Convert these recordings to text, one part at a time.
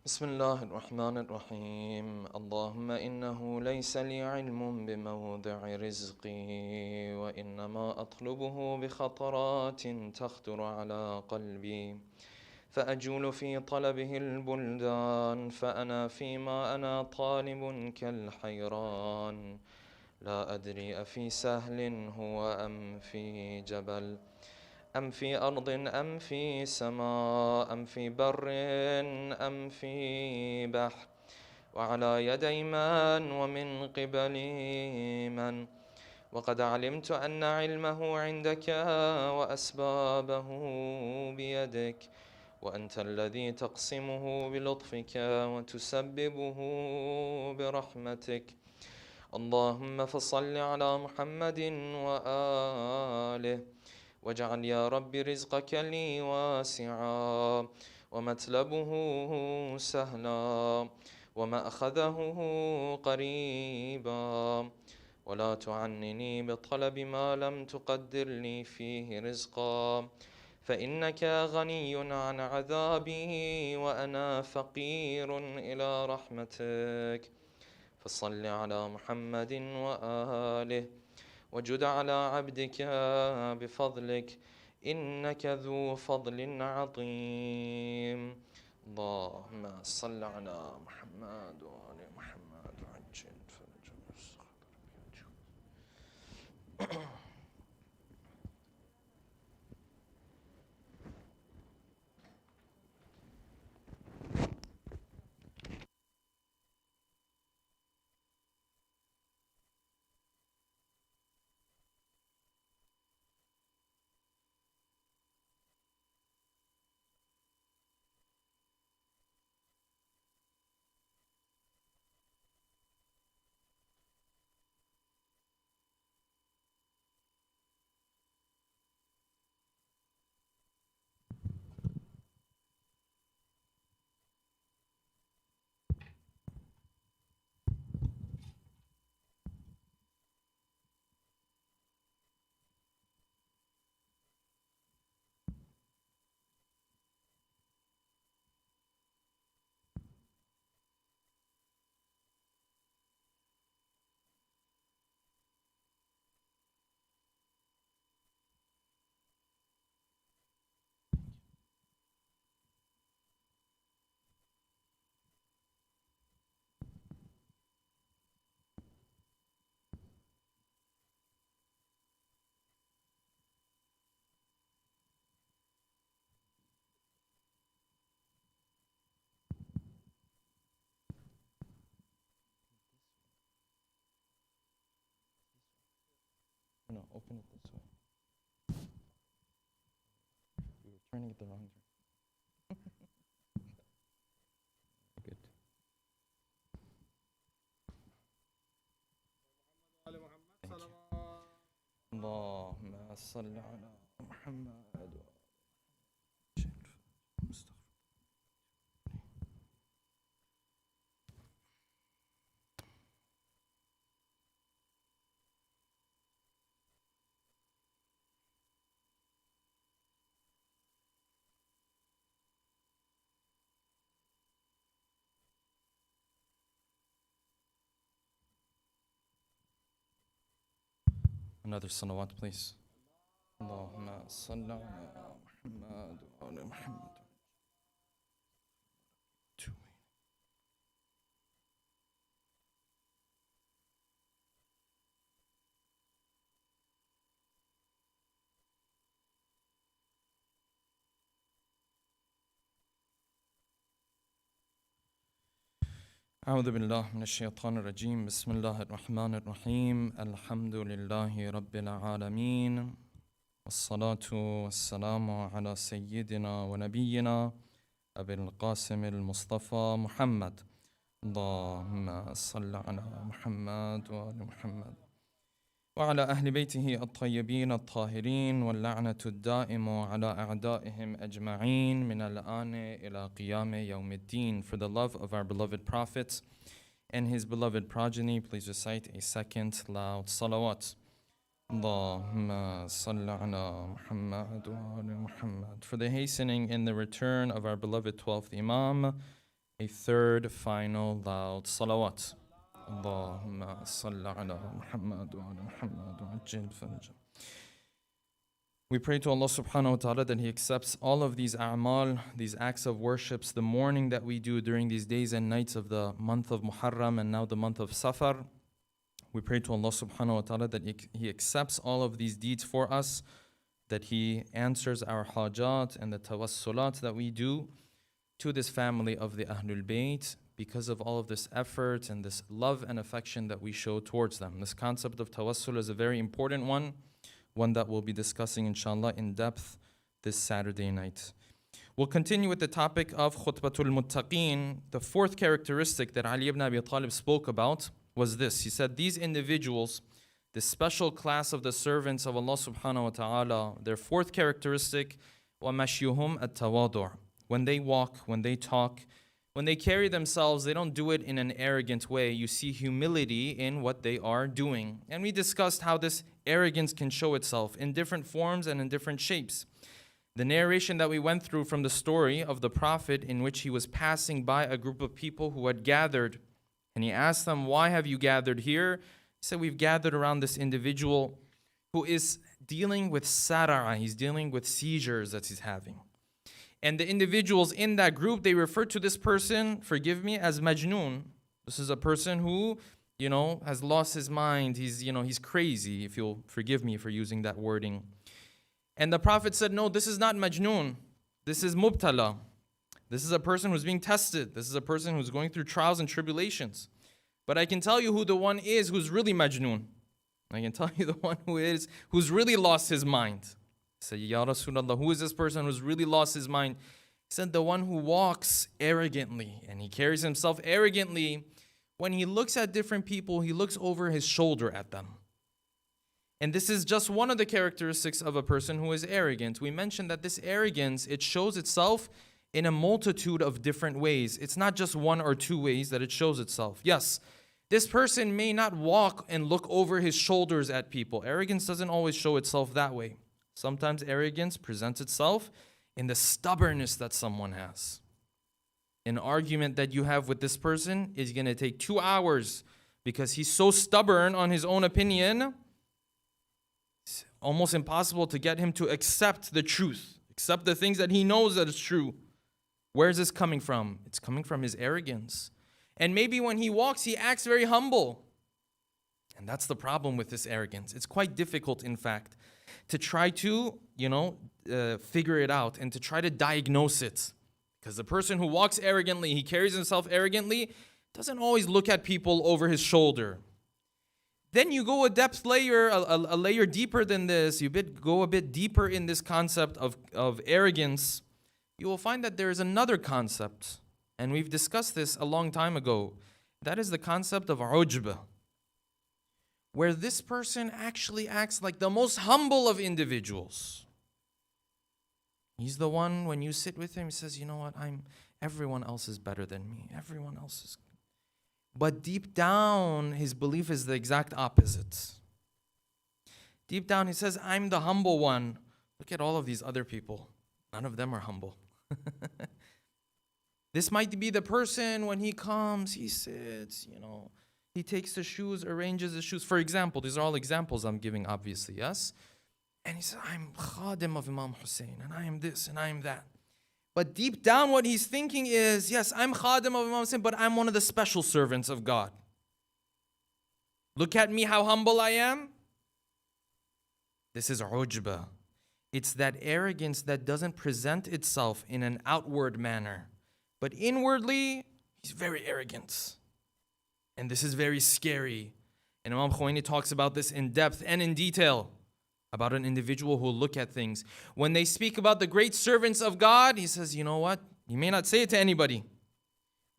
بسم الله الرحمن الرحيم. اللهم إنه ليس لي علم بموضع رزقي، وإنما أطلبه بخطرات تخطر على قلبي، فأجول في طلبه البلدان، فأنا فيما أنا طالب كالحيران، لا أدري أفي سهل هو أم في جبل، أم في أرض أم في سماء، أم في بر أم في بحر، وعلى يدي من ومن قبل من. وقد علمت أن علمه عندك وأسبابه بيدك، وأنت الذي تقسمه بلطفك وتسببه برحمتك. اللهم فصل على محمد وآله، واجعل يا رب رزقك لي واسعا، ومطلبه سهلا، ومأخذه قريبا، ولا تعنني بطلب ما لم تقدر لي فيه رزقا، فإنك غني عن عذابي وأنا فقير إلى رحمتك. فصل على محمد وآله، وجد على عبدك بفضلك، إنك ذو فضل عظيم. اللهم صل على محمد وآل محمد وعجل فرج No, open it this way. You were turning it the wrong direction. Good. Thank you. اللهم صل على محمد Another salawat, please. اللهم صل على محمد وآل محمد. أعوذ بالله من الشيطان الرجيم. بسم الله الرحمن الرحيم. الحمد لله رب العالمين، والصلاة والسلام على سيدنا ونبينا أبي القاسم المصطفى محمد. اللهم صل على محمد وآل محمد وعلى أهل بيته الطيبين الطاهرين، واللعنة الدائم على أعدائهم أجمعين من الآن إلى قيام يوم الدين. For the love of our beloved Prophet and his beloved progeny, please recite a second loud salawat. Allahumma salli ala Muhammad wa ala Muhammad. For the hastening in the return of our beloved 12th Imam a third final loud salawat. Allahumma salli ala Muhammad wa ala Muhammad wa ajil farajah. We pray to Allah subhanahu wa ta'ala that He accepts all of these a'mal, these acts of worships, the mourning that we do during these days and nights of the month of Muharram and now the month of Safar. We pray to Allah subhanahu wa ta'ala that He accepts all of these deeds for us, that He answers our hajat and the tawassulat that we do to this family of the Ahlul Bayt because of all of this effort and this love and affection that we show towards them. This concept of tawassul is a very important one that we'll be discussing inshallah in depth this Saturday night. We'll continue with the topic of Khutbatul Muttaqeen. The fourth characteristic that Ali ibn Abi Talib spoke about was this. He said these individuals, this special class of the servants of Allah subhanahu wa ta'ala, their fourth characteristic, وَمَشْيُهُمْ التَّوَاضُعُ. When they walk, when they talk, when they carry themselves, they don't do it in an arrogant way. You see humility in what they are doing. And we discussed how this arrogance can show itself in different forms and in different shapes. The narration that we went through from the story of the Prophet, in which he was passing by a group of people who had gathered, and he asked them, "Why have you gathered here?" He said, "We've gathered around this individual who is dealing with sara'a, he's dealing with seizures that he's having." And the individuals in that group, they refer to this person, forgive me, as majnoon. This is a person who, has lost his mind. He's crazy, if you'll forgive me for using that wording. And the Prophet said, no, this is not majnoon. This is mubtala. This is a person who's being tested. This is a person who's going through trials and tribulations. But I can tell you who the one is who's really majnoon. I can tell you the one who's really lost his mind. He said, Ya Rasulullah, who is this person who's really lost his mind? He said, the one who walks arrogantly and he carries himself arrogantly. When he looks at different people, he looks over his shoulder at them. And this is just one of the characteristics of a person who is arrogant. We mentioned that this arrogance, it shows itself in a multitude of different ways. It's not just one or two ways that it shows itself. Yes, this person may not walk and look over his shoulders at people. Arrogance doesn't always show itself that way. Sometimes arrogance presents itself in the stubbornness that someone has. An argument that you have with this person is going to take 2 hours because he's so stubborn on his own opinion. It's almost impossible to get him to accept the truth, accept the things that he knows that is true. Where is this coming from? It's coming from his arrogance. And maybe when he walks, he acts very humble. And that's the problem with this arrogance. It's quite difficult, in fact, to try to, figure it out and to try to diagnose it. Because the person who walks arrogantly, he carries himself arrogantly, doesn't always look at people over his shoulder. Then you go a layer deeper than this. You go a bit deeper in this concept of arrogance. You will find that there is another concept. And we've discussed this a long time ago. That is the concept of ujb, where this person actually acts like the most humble of individuals. He's the one, when you sit with him, he says, you know what, everyone else is better than me. Everyone else is. But deep down, his belief is the exact opposite. Deep down, he says, I'm the humble one. Look at all of these other people. None of them are humble. This might be the person, when he comes, he sits, he takes the shoes, arranges the shoes. For example, these are all examples I'm giving, obviously, yes? And he says, I'm khadim of Imam Hussein, and I am this, and I am that. But deep down, what he's thinking is, yes, I'm khadim of Imam Hussein, but I'm one of the special servants of God. Look at me, how humble I am. This is ujba. It's that arrogance that doesn't present itself in an outward manner. But inwardly, he's very arrogant. And this is very scary. And Imam Khomeini talks about this in depth and in detail, about an individual who will look at things. When they speak about the great servants of God, he says, you know what? He may not say it to anybody.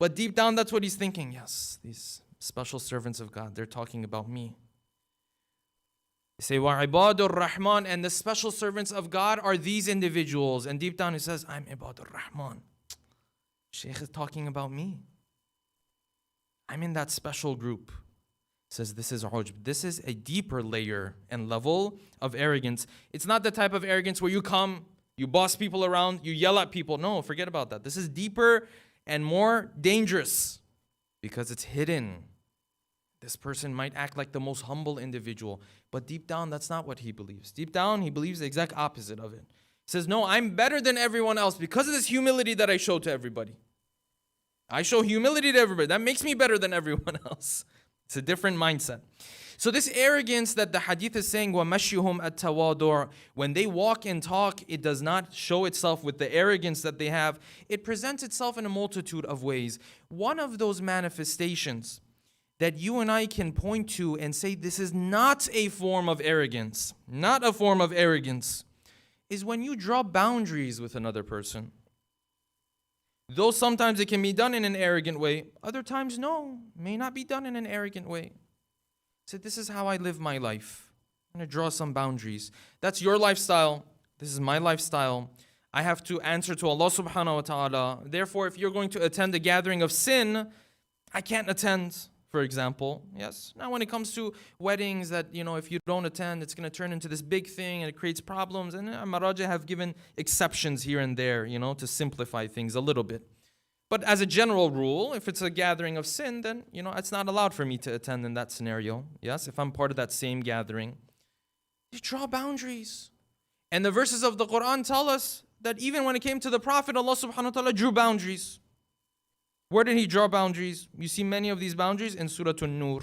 But deep down, that's what he's thinking. Yes, these special servants of God, they're talking about me. They say, وَعِبَادُ الرَّحْمَنِ, and the special servants of God are these individuals. And deep down, he says, I'm Ibadur Rahman. Shaykh is talking about me. I'm in that special group. Says this is ujb. This is a deeper layer and level of arrogance. It's not the type of arrogance where you come, you boss people around, you yell at people. No, forget about that. This is deeper and more dangerous because it's hidden. This person might act like the most humble individual, but deep down, that's not what he believes. Deep down, he believes the exact opposite of it. He says, no, I'm better than everyone else because of this humility that I show to everybody. I show humility to everybody. That makes me better than everyone else. It's a different mindset. So this arrogance that the hadith is saying, وَمَشْيُهُمْ التَّوَاضُعُ, when they walk and talk, it does not show itself with the arrogance that they have. It presents itself in a multitude of ways. One of those manifestations that you and I can point to and say this is not a form of arrogance, not a form of arrogance, is when you draw boundaries with another person. Though sometimes it can be done in an arrogant way, other times no, may not be done in an arrogant way. So this is how I live my life. I'm going to draw some boundaries. That's your lifestyle. This is my lifestyle. I have to answer to Allah subhanahu wa ta'ala. Therefore, if you're going to attend a gathering of sin, I can't attend, for example. Yes. Now, when it comes to weddings that, if you don't attend, it's going to turn into this big thing and it creates problems. And Maraja have given exceptions here and there, to simplify things a little bit. But as a general rule, if it's a gathering of sin, then, it's not allowed for me to attend in that scenario. Yes, if I'm part of that same gathering. You draw boundaries. And the verses of the Quran tell us that even when it came to the Prophet, Allah subhanahu wa ta'ala drew boundaries. Where did he draw boundaries? You see many of these boundaries in Surah An-Nur,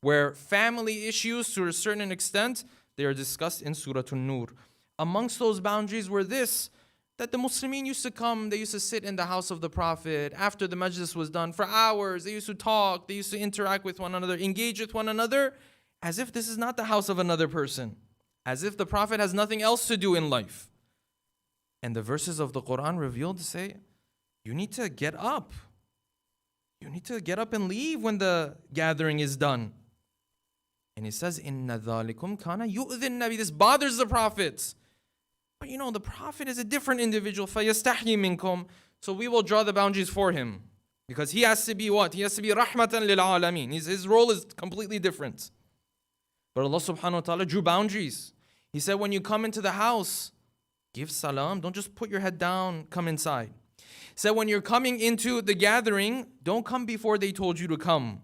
where family issues to a certain extent, they are discussed in Surah An-Nur. Amongst those boundaries were this, that the Muslimin used to come, they used to sit in the house of the Prophet after the majlis was done for hours. They used to talk, they used to interact with one another, engage with one another, as if this is not the house of another person, as if the Prophet has nothing else to do in life. And the verses of the Quran revealed to say, you need to get up. You need to get up and leave when the gathering is done. And he says, Inna dhalikum kana yu'dhin nabi. This bothers the Prophet. But the Prophet is a different individual. فَيَسْتَحْيِ مِنْكُمْ. So we will draw the boundaries for him. Because he has to be what? He has to be rahmatan lil alameen. His role is completely different. But Allah subhanahu wa ta'ala drew boundaries. He said, when you come into the house, give salam. Don't just put your head down, come inside. He said, when you're coming into the gathering, don't come before they told you to come.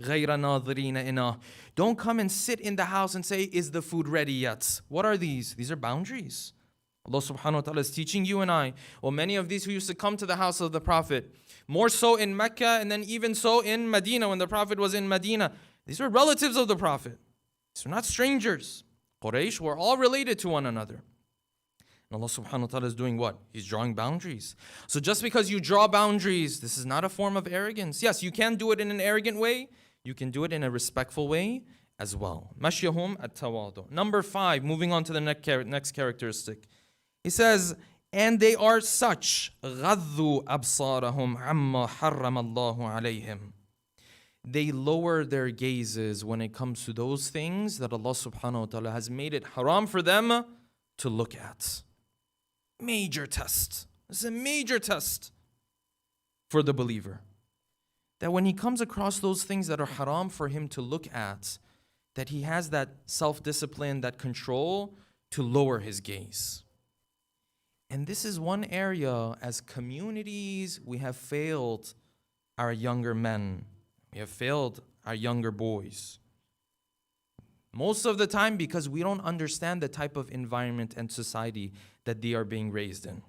غَيْرَ نَاظِرِينَ إِنَاهُ. Don't come and sit in the house and say, is the food ready yet? What are these? These are boundaries. Allah subhanahu wa ta'ala is teaching you and I, or many of these who used to come to the house of the Prophet, more so in Mecca and then even so in Medina when the Prophet was in Medina. These were relatives of the Prophet. These were not strangers. Quraysh were all related to one another. And Allah subhanahu wa ta'ala is doing what? He's drawing boundaries. So just because you draw boundaries, this is not a form of arrogance. Yes, you can do it in an arrogant way. You can do it in a respectful way as well. Mashyahum at-tawadu. Number 5, moving on to the next characteristic. He says, and they are such, غَضُّوا أَبْصَارَهُمْ عَمَّا حَرَّمَ اللَّهُ عَلَيْهِمْ. They lower their gazes when it comes to those things that Allah subhanahu wa ta'ala has made it haram for them to look at. Major test. This is a major test for the believer. That when he comes across those things that are haram for him to look at, that he has that self-discipline, that control to lower his gaze. And this is one area, as communities, we have failed our younger men. We have failed our younger boys. Most of the time because we don't understand the type of environment and society that they are being raised in.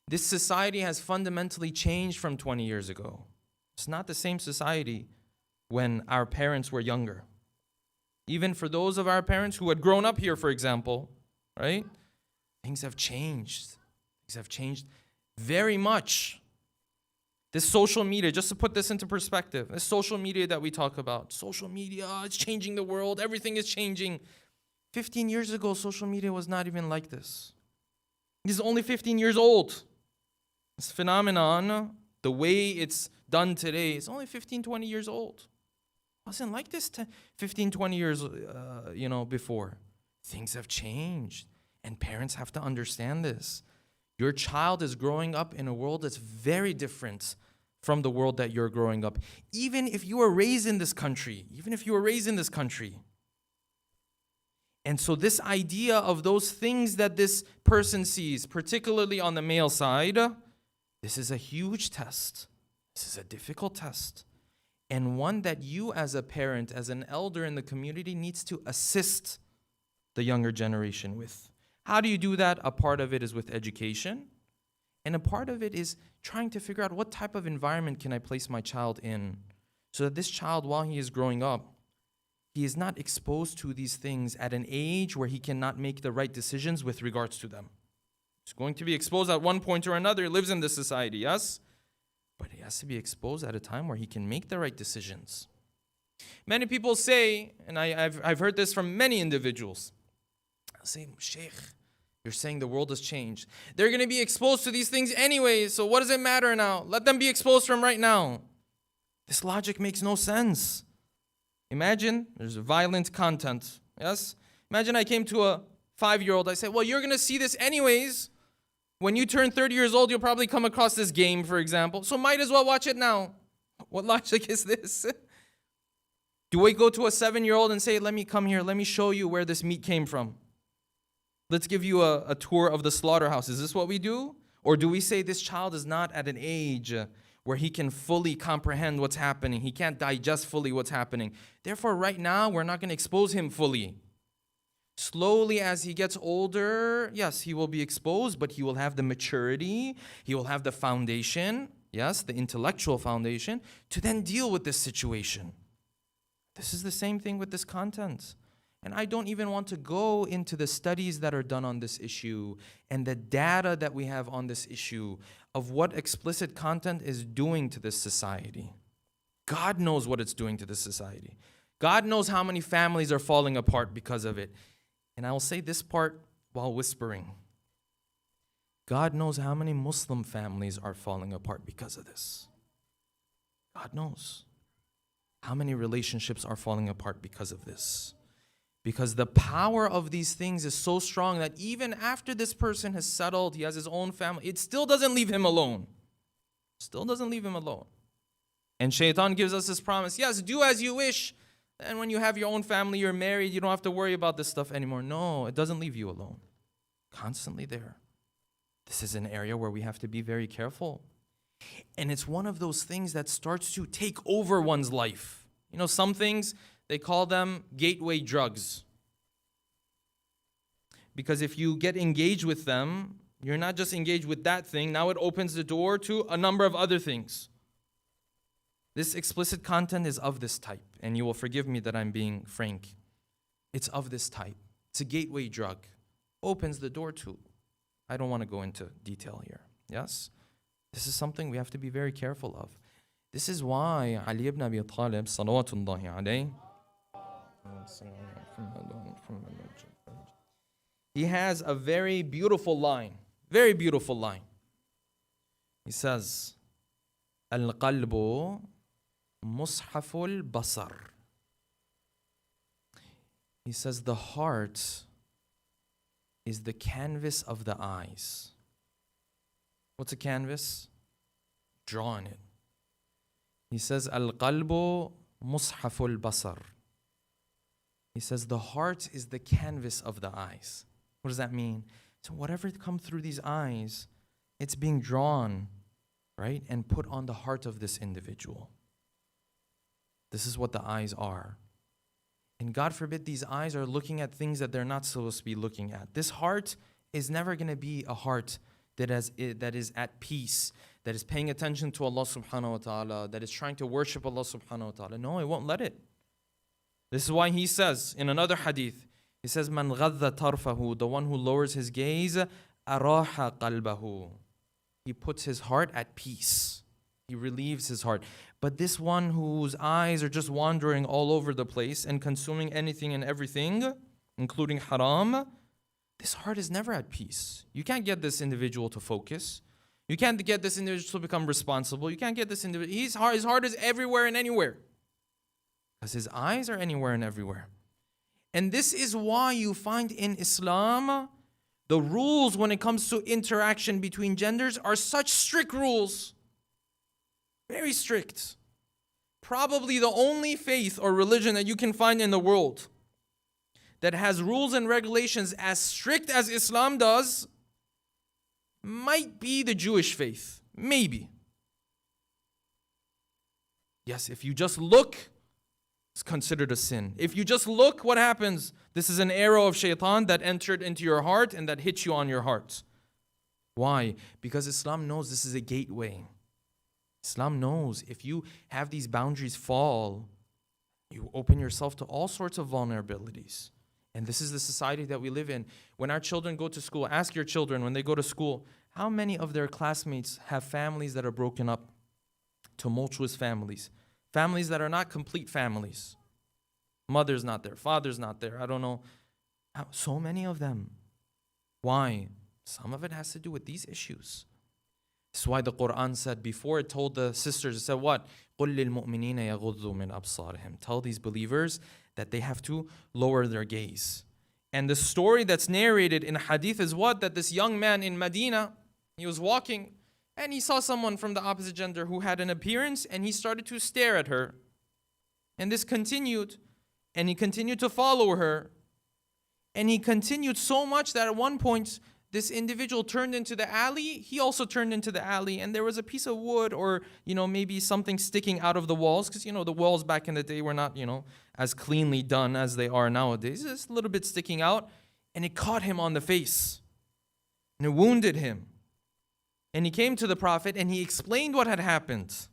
This society has fundamentally changed from 20 years ago. It's not the same society when our parents were younger. Even for those of our parents who had grown up here, for example, right? Things have changed. Things have changed very much. This social media, just to put this into perspective, this social media that we talk about, social media, it's changing the world, everything is changing. 15 years ago, social media was not even like this. This is only 15 years old. This phenomenon, the way it's done today, it's only 15, 20 years old. It wasn't like this 15, 20 years before. Things have changed, and parents have to understand this. Your child is growing up in a world that's very different from the world that you're growing up. Even if you were raised in this country. And so this idea of those things that this person sees, particularly on the male side, This is a huge test. This is a difficult test. And one that you as a parent, as an elder in the community, needs to assist the younger generation with. How do you do that? A part of it is with education. And a part of it is trying to figure out what type of environment can I place my child in, so that this child, while he is growing up, he is not exposed to these things at an age where he cannot make the right decisions with regards to them. He's going to be exposed at one point or another. He lives in this society, yes? But he has to be exposed at a time where he can make the right decisions. Many people say, and I've heard this from many individuals, say, Shaykh, you're saying the world has changed. They're going to be exposed to these things anyway, so what does it matter now? Let them be exposed from right now. This logic makes no sense. Imagine there's violent content, yes? Imagine I came to a 5-year-old, I said, well, you're going to see this anyways. When you turn 30 years old, you'll probably come across this game, for example, so might as well watch it now. What logic is this? Do we go to a 7-year-old and say, let me come here, let me show you where this meat came from? Let's give you a tour of the slaughterhouse. Is this what we do? Or do we say this child is not at an age where he can fully comprehend what's happening? He can't digest fully what's happening. Therefore, right now, we're not going to expose him fully. Slowly, as he gets older, yes, he will be exposed, but he will have the maturity, he will have the foundation, yes, the intellectual foundation, to then deal with this situation. This is the same thing with this content. And I don't even want to go into the studies that are done on this issue and the data that we have on this issue of what explicit content is doing to this society. God knows what it's doing to this society. God knows how many families are falling apart because of it. And I will say this part while whispering. God knows how many Muslim families are falling apart because of this. God knows how many relationships are falling apart because of this. Because the power of these things is so strong that even after this person has settled, he has his own family, it still doesn't leave him alone. Still doesn't leave him alone. And Shaitan gives us this promise, yes, do as you wish. And when you have your own family, you're married, you don't have to worry about this stuff anymore. No, it doesn't leave you alone. Constantly there. This is an area where we have to be very careful. And it's one of those things that starts to take over one's life. You know, some things, they call them gateway drugs. Because if you get engaged with them, you're not just engaged with that thing. Now it opens the door to a number of other things. This explicit content is of this type. And you will forgive me that I'm being frank. It's of this type. It's a gateway drug. Opens the door to. I don't want to go into detail here. Yes? This is something we have to be very careful of. This is why Ali ibn Abi Talib, salawatullahi alayhi, he has a very beautiful line. Very beautiful line. He says, Al-qalbu mushaful basar. He says the heart is the canvas of the eyes. What's a canvas? Draw on it. He says, Al-qalbu mushaful basar. He says the heart is the canvas of the eyes. What does that mean? So whatever comes through these eyes, it's being drawn, right, and put on the heart of this individual. This is what the eyes are. And God forbid these eyes are looking at things that they're not supposed to be looking at. This heart is never going to be a heart that is at peace, that is paying attention to Allah subhanahu wa ta'ala, that is trying to worship Allah subhanahu wa ta'ala. No, it won't let it. This is why he says in another hadith, he says, Man ghadha tarfahu, the one who lowers his gaze, araha qalbahu. He puts his heart at peace. He relieves his heart. But this one whose eyes are just wandering all over the place and consuming anything and everything, including haram, this heart is never at peace. You can't get this individual to focus. You can't get this individual to become responsible. You can't get this individual. His heart is everywhere and anywhere. Because his eyes are anywhere and everywhere. And this is why you find in Islam, the rules when it comes to interaction between genders are such strict rules. Very strict. Probably the only faith or religion that you can find in the world that has rules and regulations as strict as Islam does might be the Jewish faith. Maybe. Yes, if you just look, it's considered a sin. If you just look, what happens? This is an arrow of shaitan that entered into your heart and that hits you on your heart. Why? Because Islam knows this is a gateway. Islam knows if you have these boundaries fall, you open yourself to all sorts of vulnerabilities. And this is the society that we live in. When our children go to school, ask your children when they go to school, how many of their classmates have families that are broken up? Tumultuous families. Families that are not complete families. Mother's not there, father's not there, I don't know. So many of them. Why? Some of it has to do with these issues. This is why the Quran said, before it told the sisters, it said what? قُلْ لِلْمُؤْمِنِينَ يَغُضُّوا مِنْ أَبْصَارِهِمْ. Tell these believers that they have to lower their gaze. And the story that's narrated in hadith is what? That this young man in Medina, he was walking and he saw someone from the opposite gender who had an appearance and he started to stare at her. And this continued, and he continued to follow her. And he continued so much that at one point, this individual turned into the alley. He also turned into the alley, and there was a piece of wood or, maybe something sticking out of the walls, because, the walls back in the day were not, as cleanly done as they are nowadays. Just a little bit sticking out, and it caught him on the face, and it wounded him. And he came to the Prophet, and he explained what had happened.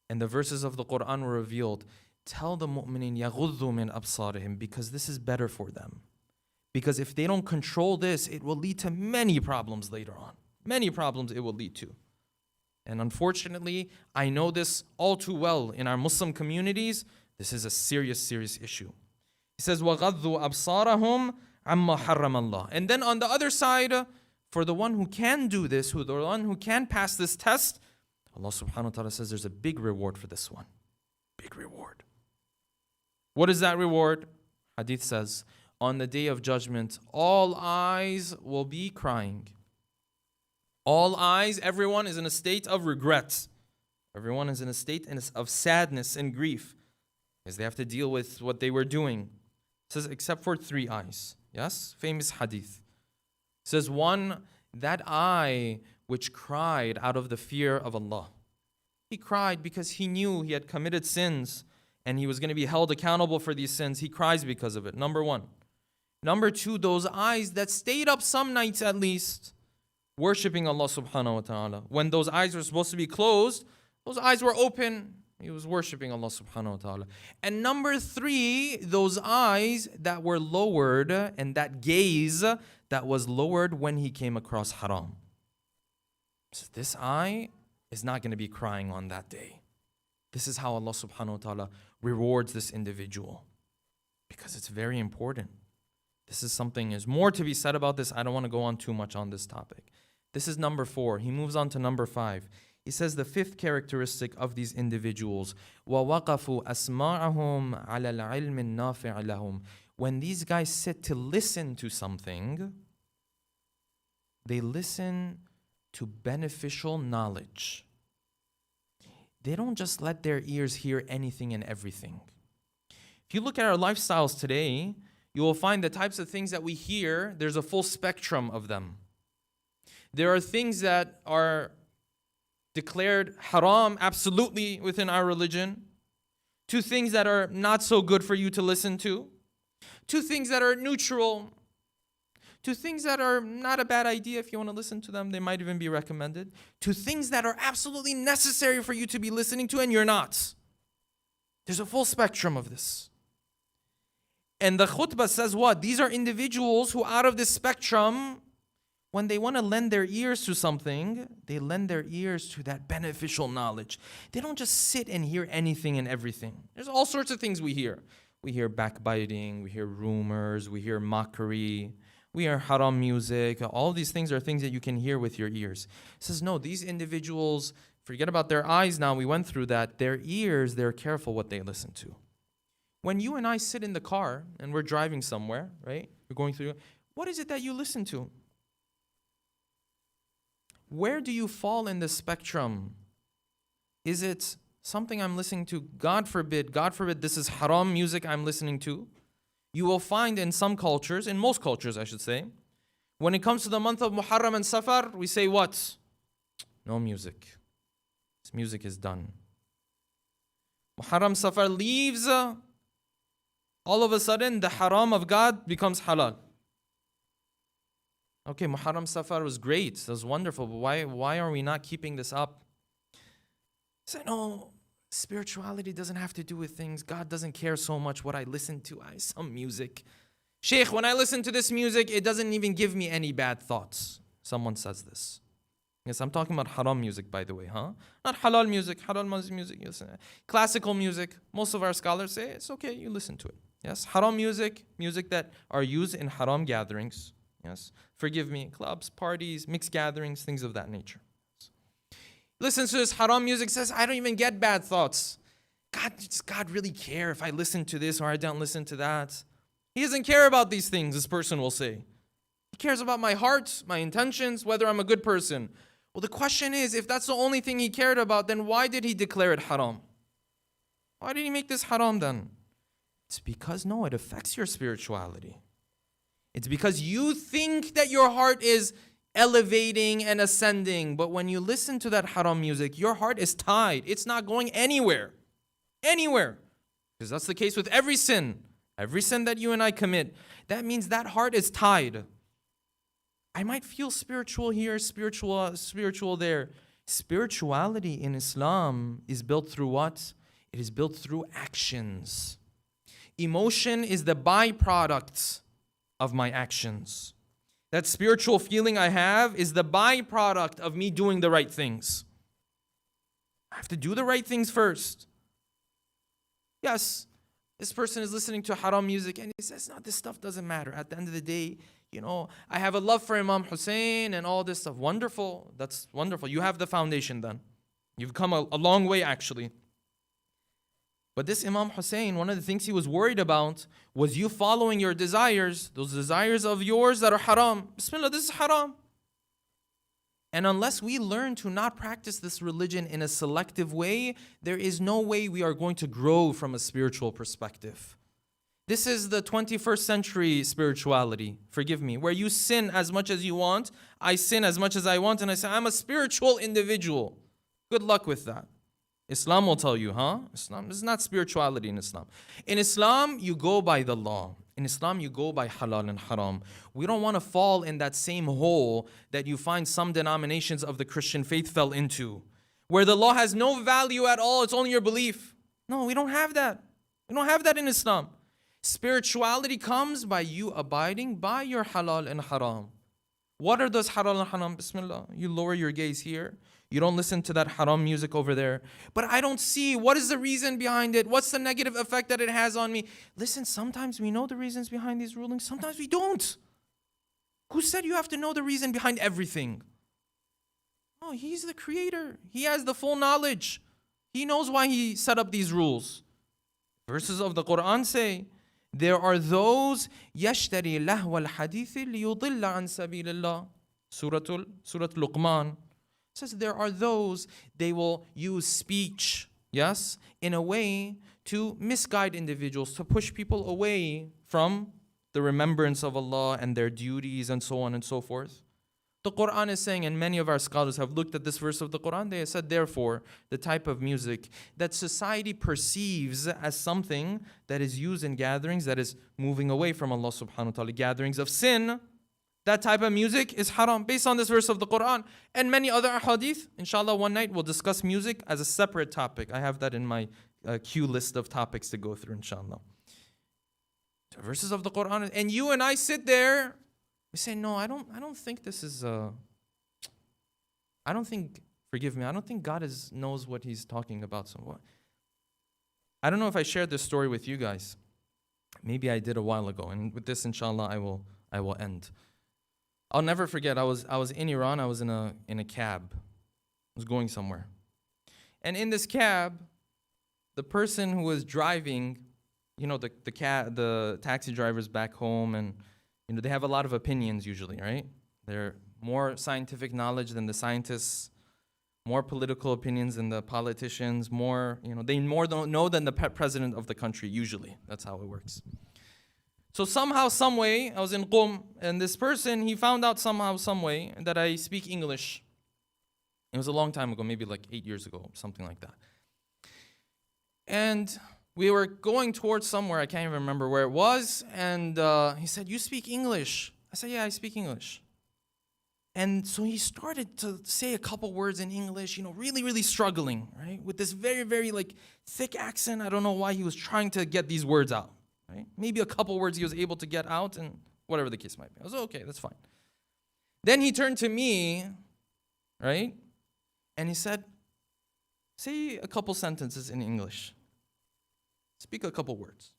And the verses of the Quran were revealed. Tell the mu'minin yaghuddu min absarihim, because this is better for them. Because if they don't control this, it will lead to many problems later on. Many problems it will lead to. And unfortunately, I know this all too well in our Muslim communities. This is a serious, serious issue. He says, وَغَضُّوا أَبْصَارَهُمْ عَمَّا حَرَّمَ اللَّهُ. And then on the other side, for the one who can do this, the one who can pass this test, Allah subhanahu wa ta'ala says there's a big reward for this one. Big reward. What is that reward? Hadith says, on the day of judgment, all eyes will be crying. All eyes, everyone is in a state of regret. Everyone is in a state of sadness and grief, because they have to deal with what they were doing. It says, except for 3 eyes. Yes? Famous hadith. It says, one, that eye which cried out of the fear of Allah. He cried because he knew he had committed sins and he was going to be held accountable for these sins. He cries because of it. Number 1. Number 2, those eyes that stayed up some nights at least, worshipping Allah subhanahu wa ta'ala. When those eyes were supposed to be closed, those eyes were open. He was worshipping Allah subhanahu wa ta'ala. And number 3, those eyes that were lowered, and that gaze that was lowered when he came across haram. So this eye is not going to be crying on that day. This is how Allah subhanahu wa ta'ala rewards this individual. Because it's very important. This is something, there's more to be said about this. I don't want to go on too much on this topic. This is number 4. He moves on to number 5. He says the 5th characteristic of these individuals, وَوَقَفُوا أَسْمَاعَهُمْ عَلَى الْعِلْمِ النَّافِعِ لَهُمْ. When these guys sit to listen to something, they listen to beneficial knowledge. They don't just let their ears hear anything and everything. If you look at our lifestyles today, you will find the types of things that we hear, there's a full spectrum of them. There are things that are declared haram absolutely within our religion, to things that are not so good for you to listen to things that are neutral, to things that are not a bad idea if you want to listen to them, they might even be recommended, to things that are absolutely necessary for you to be listening to and you're not. There's a full spectrum of this. And the khutbah says what? These are individuals who out of this spectrum, when they want to lend their ears to something, they lend their ears to that beneficial knowledge. They don't just sit and hear anything and everything. There's all sorts of things we hear. We hear backbiting, we hear rumors, we hear mockery, we hear haram music. All these things are things that you can hear with your ears. It says, no, these individuals, forget about their eyes now, we went through that. Their ears, they're careful what they listen to. When you and I sit in the car and we're driving somewhere, right? We're going through, what is it that you listen to? Where do you fall in the spectrum? Is it something I'm listening to? God forbid, this is haram music I'm listening to. You will find in some cultures, in most cultures I should say, when it comes to the month of Muharram and Safar, we say what? no music. This music is done. Muharram Safar leaves, all of a sudden the haram of God becomes halal. Okay, Muharram Safar was great, it was wonderful, but why are we not keeping this up? Say, no, spirituality doesn't have to do with things. God doesn't care so much what I listen to. Some music. Shaykh, when I listen to this music, it doesn't even give me any bad thoughts. Someone says this. Yes, I'm talking about haram music, by the way, huh? Not halal music, halal music. Yes. Classical music, most of our scholars say it's okay, you listen to it. Yes, haram music, music that are used in haram gatherings. Yes, forgive me, clubs, parties, mixed gatherings, things of that nature. Yes. Listens to this haram music, says, I don't even get bad thoughts. Does God really care if I listen to this or I don't listen to that? He doesn't care about these things, this person will say. He cares about my heart, my intentions, whether I'm a good person. Well, the question is, if that's the only thing he cared about, then why did he declare it haram? Why did he make this haram then? It's because, no, it affects your spirituality. It's because you think that your heart is elevating and ascending, but when you listen to that haram music, your heart is tied. It's not going anywhere. Anywhere. Because that's the case with every sin. Every sin that you and I commit. That means that heart is tied. I might feel spiritual here, spiritual there. Spirituality in Islam is built through what? It is built through actions. Emotion is the byproduct of my actions. That spiritual feeling I have is the byproduct of me doing the right things. I have to do the right things first. Yes, this person is listening to haram music and he says, no, this stuff doesn't matter. At the end of the day, I have a love for Imam Hussein and all this stuff. Wonderful. That's wonderful. You have the foundation then. You've come a long way actually. But this Imam Hussein, one of the things he was worried about was you following your desires, those desires of yours that are haram. Bismillah, this is haram. And unless we learn to not practice this religion in a selective way, there is no way we are going to grow from a spiritual perspective. This is the 21st century spirituality, forgive me, where you sin as much as you want, I sin as much as I want, and I say, I'm a spiritual individual. Good luck with that. Islam will tell you, Islam is not spirituality in Islam. In Islam, you go by the law. In Islam, you go by halal and haram. We don't want to fall in that same hole that you find some denominations of the Christian faith fell into, where the law has no value at all, it's only your belief. No, we don't have that. We don't have that in Islam. Spirituality comes by you abiding by your halal and haram. What are those halal and haram? Bismillah. You lower your gaze here. You don't listen to that haram music over there. But I don't see what is the reason behind it. What's the negative effect that it has on me? Listen, sometimes we know the reasons behind these rulings. Sometimes we don't. Who said you have to know the reason behind everything? Oh, he's the creator. He has the full knowledge. He knows why he set up these rules. Verses of the Quran say, there are those يَشْتَرِي لَهْوَ الْحَدِيثِ لِيُضِلَّ عَنْ سَبِيلِ اللَّهِ Surah Luqman says there are those, they will use speech, yes, in a way to misguide individuals, to push people away from the remembrance of Allah and their duties and so on and so forth. The Quran is saying, and many of our scholars have looked at this verse of the Quran, they have said, therefore, the type of music that society perceives as something that is used in gatherings that is moving away from Allah subhanahu wa ta'ala, gatherings of sin, that type of music is haram based on this verse of the Quran and many other hadith. Inshallah, one night we'll discuss music as a separate topic. I have that in my queue list of topics to go through, inshallah. The verses of the Quran, and you and I sit there, we say, no, I don't think this is, forgive me, I don't think God knows what He's talking about. So what? I don't know if I shared this story with you guys. Maybe I did a while ago, and with this, inshallah, I will end. I'll never forget, I was in Iran, I was in a cab. I was going somewhere. And in this cab, the person who was driving, the taxi drivers back home, and they have a lot of opinions usually, right? They're more scientific knowledge than the scientists, more political opinions than the politicians, they more don't know than the president of the country usually. That's how it works. So somehow, some way, I was in Qum, and this person, he found out somehow, some way, that I speak English. It was a long time ago, maybe like 8 years ago, something like that. And we were going towards somewhere, I can't even remember where it was, and he said, "You speak English?" I said, "Yeah, I speak English." And so he started to say a couple words in English, really, really struggling, right? With this very, very like thick accent. I don't know why he was trying to get these words out, right? Maybe a couple words he was able to get out, and whatever the case might be. I was okay, that's fine. Then he turned to me, right? And he said, "Say a couple sentences in English. Speak a couple words."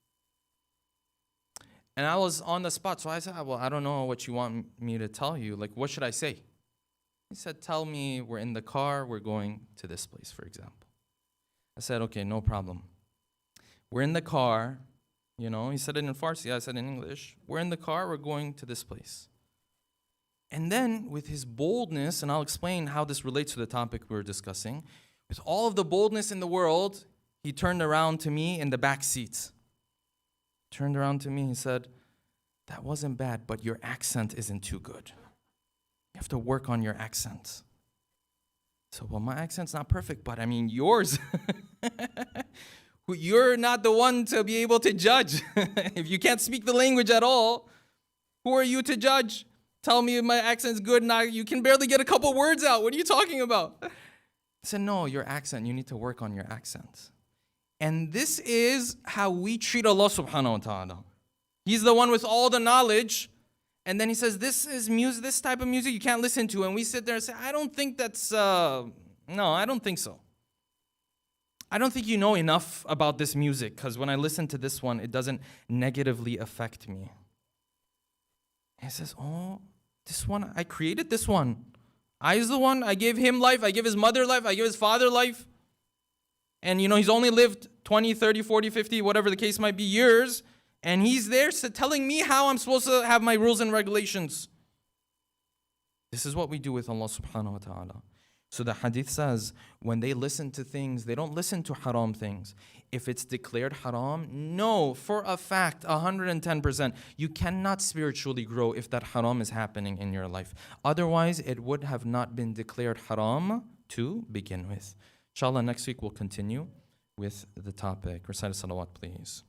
And I was on the spot, so I said, "Well, I don't know what you want me to tell you. Like, what should I say?" He said, "Tell me we're in the car, we're going to this place, for example." I said, "Okay, no problem. We're in the car," he said it in Farsi, I said in English. "We're in the car, we're going to this place." And then with his boldness, and I'll explain how this relates to the topic we were discussing, with all of the boldness in the world, he turned around to me in the back seat. Turned around to me, he said, "That wasn't bad, but your accent isn't too good. You have to work on your accent." So, well, my accent's not perfect, but I mean, yours. You're not the one to be able to judge. If you can't speak the language at all, who are you to judge? Tell me if my accent's good, now you can barely get a couple words out. What are you talking about? I said, "No, your accent, you need to work on your accent." And this is how we treat Allah subhanahu wa ta'ala. He's the one with all the knowledge. And then he says, "This is music, this type of music you can't listen to." And we sit there and say, "I don't think that's, no, I don't think so. I don't think you know enough about this music, because when I listen to this one, it doesn't negatively affect me." And he says, "Oh, this one, I created this one. I was the one, I gave him life, I give his mother life, I give his father life. And he's only lived 20, 30, 40, 50, whatever the case might be, years. And he's there telling me how I'm supposed to have my rules and regulations." This is what we do with Allah subhanahu wa ta'ala. So the hadith says, when they listen to things, they don't listen to haram things. If it's declared haram, no, for a fact, 110%, you cannot spiritually grow if that haram is happening in your life. Otherwise, it would have not been declared haram to begin with. Inshallah, next week we'll continue with the topic. Recite salawat, please.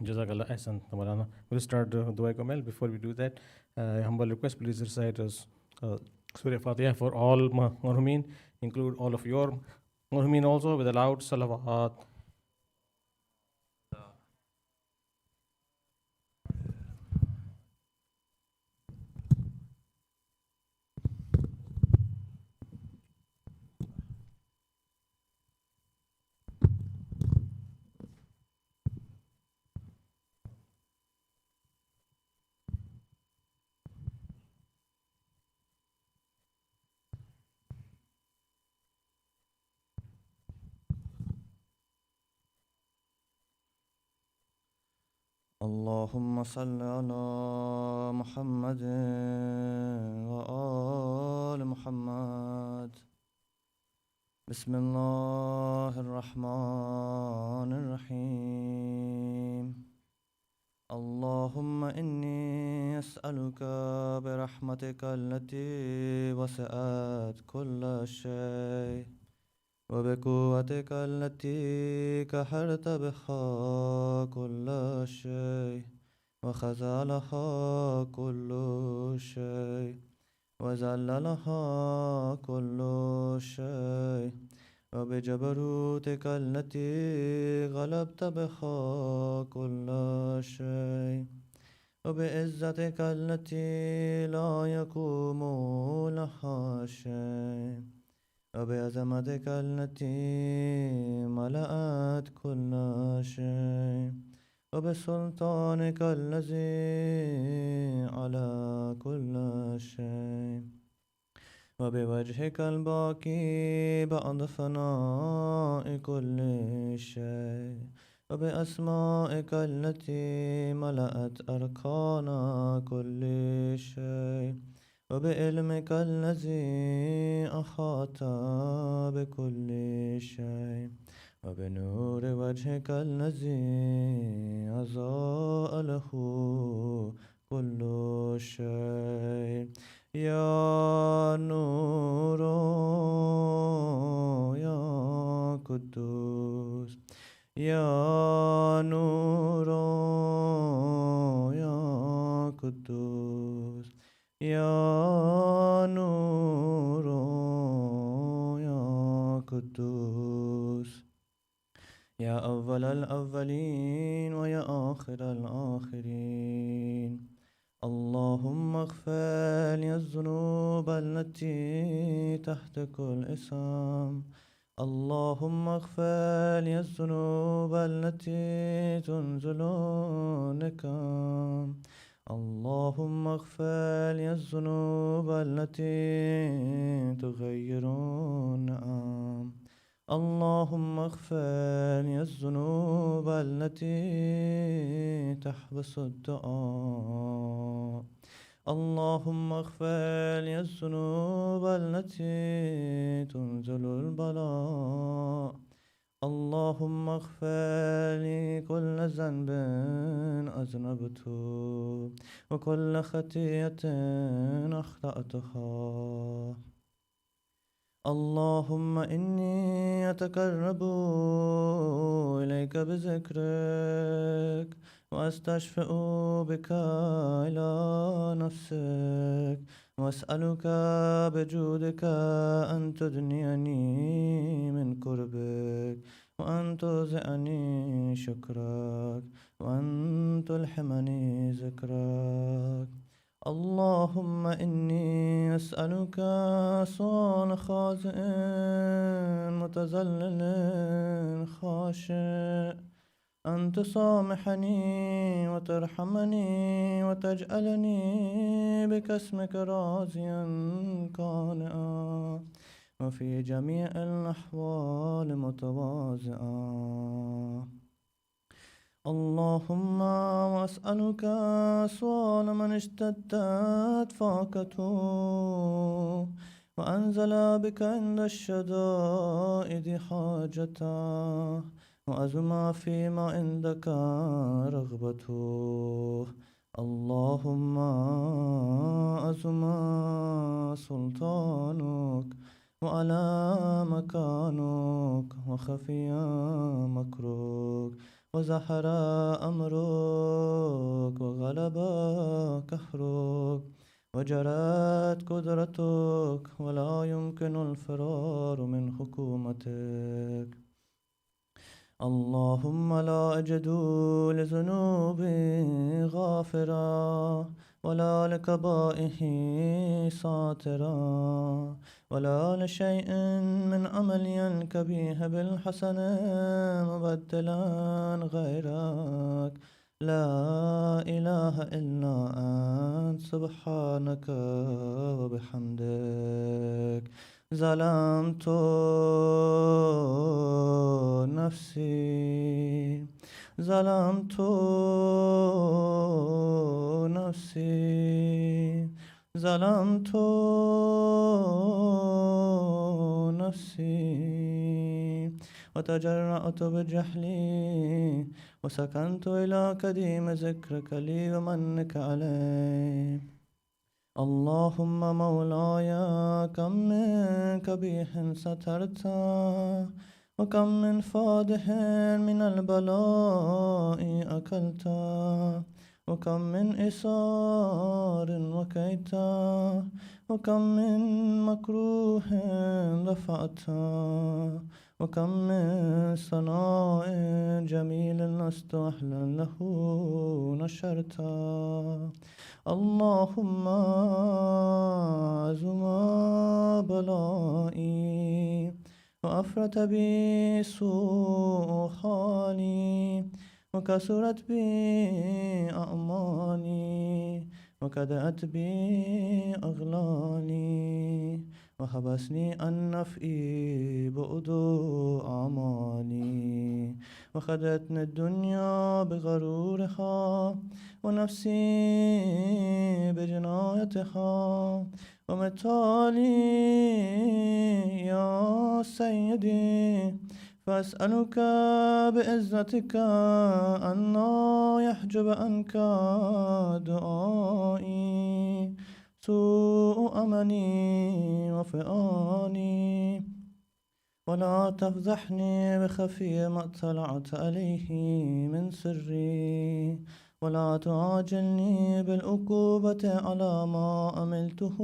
Jazakallah Ahsan, Maulana. We'll start Dua Kumayl. Before we do that, humble request, please recite us Surah Fatiha for all marhumin, include all of your marhumin also, with a loud salawat. اللهم صل على محمد وآل محمد. بسم الله الرحمن الرحيم. اللهم إني أسألك برحمتك التي وسعت كل شيء وبقوتك التي كحرت بها كل شيء وخزلها كل شيء وزللها كل شيء وبجبروتك التي غلبت بها كل شيء وبعزتك التي لا يقوم لها شيء وبعظمتك التي ملأت كل شيء وبسلطانك الذي على كل شيء وبوجهك الباقي بعد فناء كل شيء وبأسمائك التي ملأت أركان كل شيء وبعلمك الذي أحاط بكل شيء وبنور وجهك الذي أضاء له كل شيء يا نور يا قدوس يا نور يا قدوس يا نور يا قدوس يا أول الأولين ويا آخر الآخرين اللهم اغفر لي الذنوب التي تحت كل اسم اللهم اغفر لي الذنوب التي تنزل النكام اللهم اغفر لي الذنوب التي تغير النعم اللهم اغفر لي الذنوب التي تحبس الدعاء اللهم اغفر لي الذنوب التي تنزل البلاء اللهم اغفر لي كل ذنب أذنبته وكل خطيئة أخطأتها اللهم إني أتقرب إليك بذكرك وأستشفئ بك إلى نفسك وأسألك بجودك أن تدنيني من قربك وأن توزعني شكرك وأن تلحمني ذكرك اللهم إني أسألك سؤال خاطئ متذلل خاشع أن تسامحني وترحمني وتجعلني بك اسمك راضيا قانعا وفي جميع الأحوال متواضعا اللهم وأسألك سؤال من اشتدت فاقته وأنزل بك عند الشدائد حاجته وأزم فيما عندك رغبته اللهم أزم سلطانك وعلى مكانك وخفي مكرك وزحر أمرك وغلب كهرك وجرت قدرتك ولا يمكن الفرار من حكومتك اللهم لا أجد لذنوبي غافرا ولا لكبائه ساترا ولا لشيء من عملي الكبيح بالحسن مبدلا غيرك لا إله إلا أنت سبحانك وبحمدك ظلمت نفسي ظلمت نفسي ظلمت نفسي وتجرأت بجهلي وسكنت إلى قديم ذكرك لي ومنك علي اللهم مولاي كم من قبيح سترت وكم من فادح من البلاء أكلت وكم من إصار وكيت وكم من مكروه دفعت وكم من صناع جميل لست أهلا له نشرت اللهم عزم بلائي وأفرت بي سوء حالي وكسرت بي أعمالي وكدأت بي أغلالي وحبسني عن نفعي بعد أعمالي وخدتني الدنيا بغرورها ونفسي بجنايتها ومتالي يا سيدي فأسألك بعزتك أن لا يحجب عنك دعائي سوء أمني وفئاني، ولا تفضحني بخفي ما اطلعت عليه من سري، ولا تعاجلني بالعقوبة على ما عملته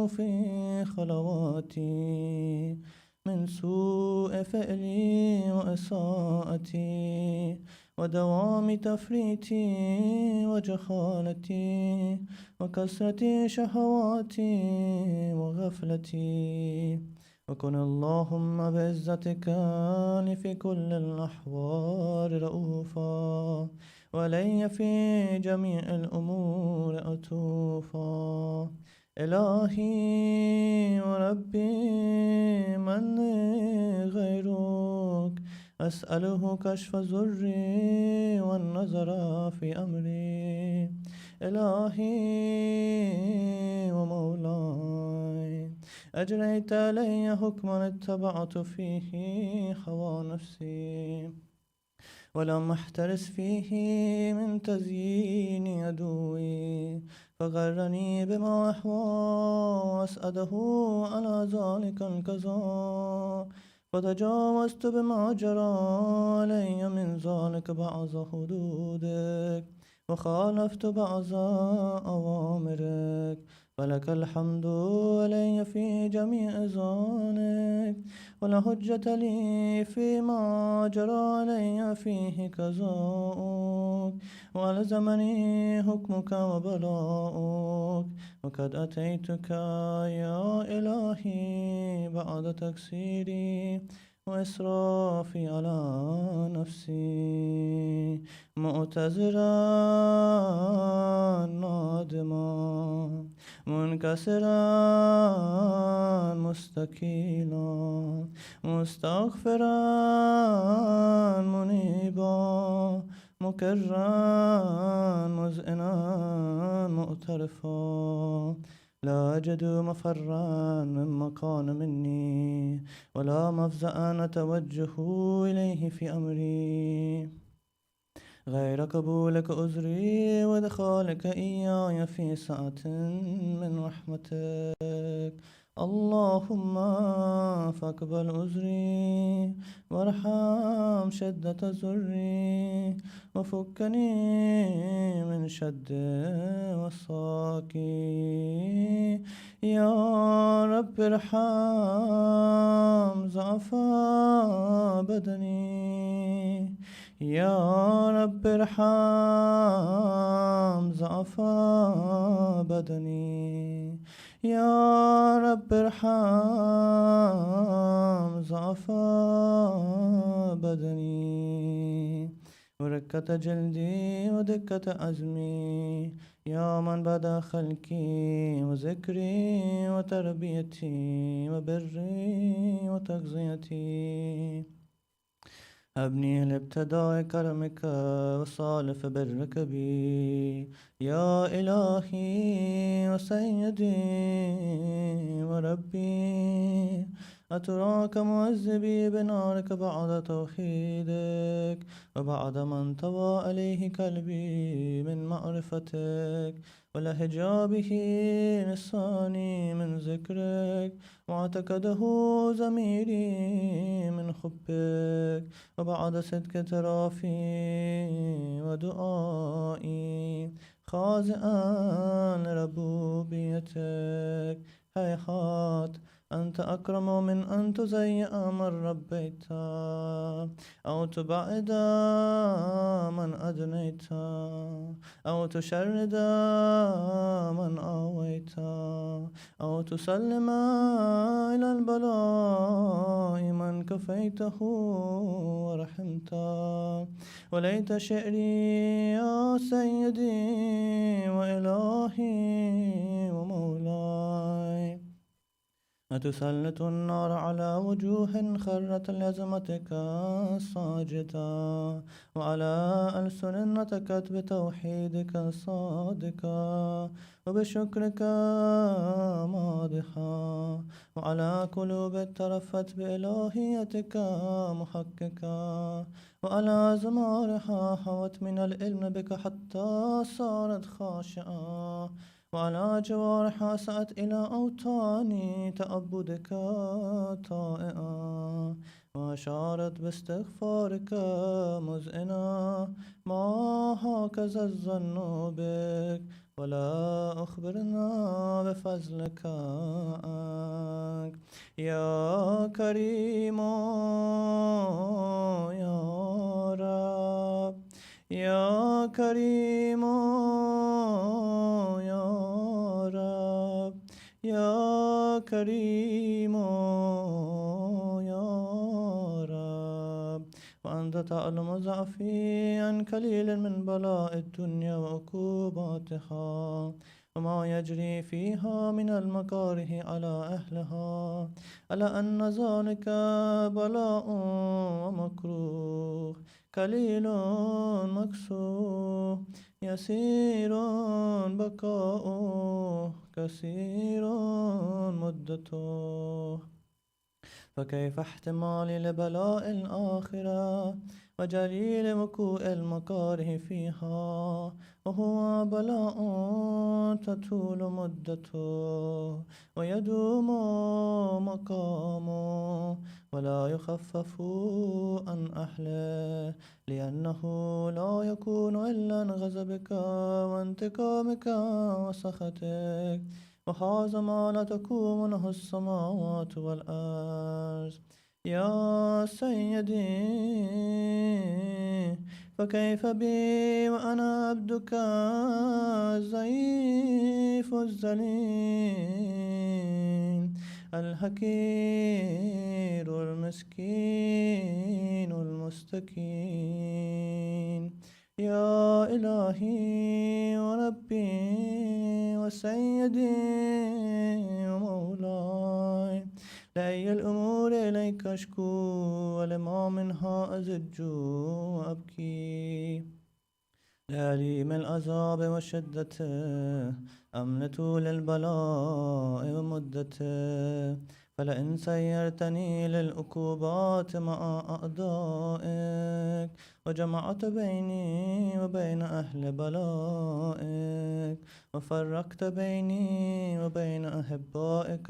في خلواتي من سوء فعلي وإساءتي ودوام تفريطي وجهالتي وكثرة شهواتي وغفلتي. وكن اللهم بعزتك في كل الأحوال رؤوفا، ولي في جميع الأمور أتوفا. إلهي وربي من لي غيرك، أسأله كشف ضري والنظر في أمري. إلهي ومولاي، أجريت علي حكما اتبعت فيه هوى نفسي، ولم أحترس فيه من تزيين عدوي، فغرني بما أحوى وأسأده على ذلك القضاء، فتجاوزت بما جرى علي من ذلك بعض حدودك، وخالفت بعض أوامرك، فلك الحمد علي في جميع ذلك، ولا حجة لي فيما جرى علي فيه قضاؤك، وألزمني حكمك وبلاؤك. وقد أتيتك يا إلهي بعد تقصيري وإسرافي على نفسي، معتذرا نادما منكسرا مستكيلا مستغفرا منيبا مكرا مذعنا مؤترفا، لا أجد مفرا مما كان مني، ولا مفزعا أتوجه إليه في أمري غير قبولك عذري وإدخالك إياي في سعة من رحمتك. اللهم فاقبل عذري وارحم شدة ضري، وفكني من شد وصاكي. يا رب ارحم ضعف بدني، يا رب ارحم ضعف بدني، يا رب ارحم ضعف بدني، وركة جلدي ودكة عزمي. يا من بدا خلقي وذكري وتربيتي وبري وتغذيتي، أبني لابتداء كرمك وصالف برك بي. يا إلهي وسيدي وربي، أتراك معذبي بنارك بعد توحيدك، وبعد ما انطوى عليه قلبي من معرفتك، ولهجابه لساني من ذكرك، واعتقده ضميري من حبك، وبعد صدق اعترافي ودعائي خاضعا لربوبيتك. هيهات أنت أكرم من أن تزيئ من ربيت، أو تبعد من أدنيت، أو تشرد من آويت، أو تسلم إلى البلاء من كفيته ورحمت. وليت شعري يا سيدي وإلهي ومولاي، وتسلط النار على وجوه خرت لعظمتك ساجدا وعلى ألسن نطقت بتوحيدك صادقا وبشكرك ماضحا وعلى قلوب ترفت بإلهيتك محققا وعلى زمارها حوت من العلم بك حتى صارت خاشعة وعلى جوارحها سأت إلى أوطان تأبدك طائعا وأشارت باستغفارك مزئنا ما هكذا الظن بك ولا أخبرنا بفضلك عنك يا كريم يا رب يا كريم يا رب يا كريم يا رب وأنت تعلم ضعفي عن قليل من بلاء الدنيا وعقوباتها وما يجري فيها من المكاره على أهلها على أن ذلك بلاء ومكروه قليل مكسوه يسير بقاؤه كثير مدته فكيف احتمالي لبلاء الآخرة وجليل وقوع المكاره فيها وهو بلاء تطول مدته ويدوم مقامه ولا يخفف عن أهله لأنه لا يكون إلا عن غضبك وانتقامك وسخطك وهذا ما لا تقوم له السماوات والأرض يا سيدي فكيف بي وأنا عبدك الضعيف الذليل الحقير المسكين المستكين يا إلهي وربي وسيدي ومولاي لأي الأمور إليك أشكو ولما منها أزج وأبكي لأليم العذاب وشدته أم لطول البلاء ومدته فلئن سيرتني للعقوبات مع أعدائك وجمعت بيني وبين أهل بلائك وفرقت بيني وبين أحبائك